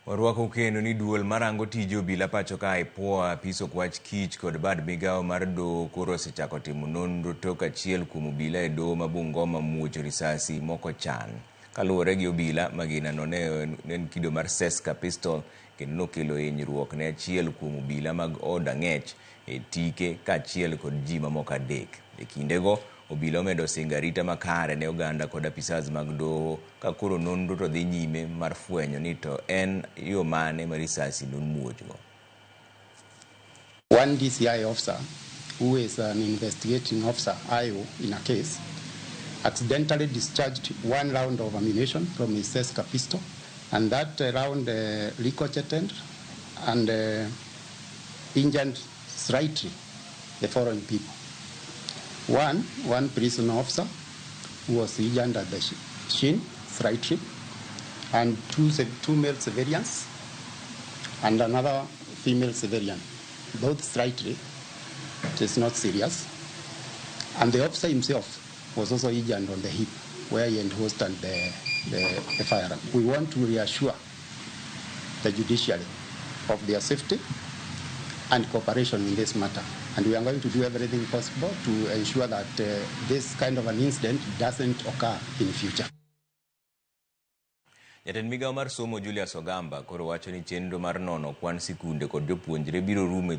Warwako kendo ni duol marango tije obila pacho kae poa piso kwach kich kod bad migao mar doho koro osechako timo nonro tok achiel kuom obila e doho ma Bungoma muocho risasi moko chan. Kaluwore gi obila, maginano ne en kido mar seska pistol kendo nokelo hinyruok ne achiel kuom obila mag od ang'ech e tike kaachiel kod ji mamoko adek. E kindego, obila omedo singo arita makare ne oganda kod apisas mag doho ka koro nonro to dhi nyime mar fwenyo ni to en yo mane ma risasi nomuochgo. One DCI officer, who is an investigating officer, IO, in a case, accidentally discharged one round of ammunition from his Seska pistol, and that round ricocheted and injured slightly the following people. One prison officer who was injured at the shin, slightly, and two male civilians, and another female civilian, both slightly. It is not serious. And the officer himself was also injured on the hip, where he enhosted the firearm. We want to reassure the judiciary of their safety and cooperation in this matter. And we are going to do everything possible to ensure that this kind of an incident doesn't occur in the future. Jatend migao mar somo Julius Ogamba koro wacho ni chenro mar nono kwan sikunde kod jopuonjre biro rumo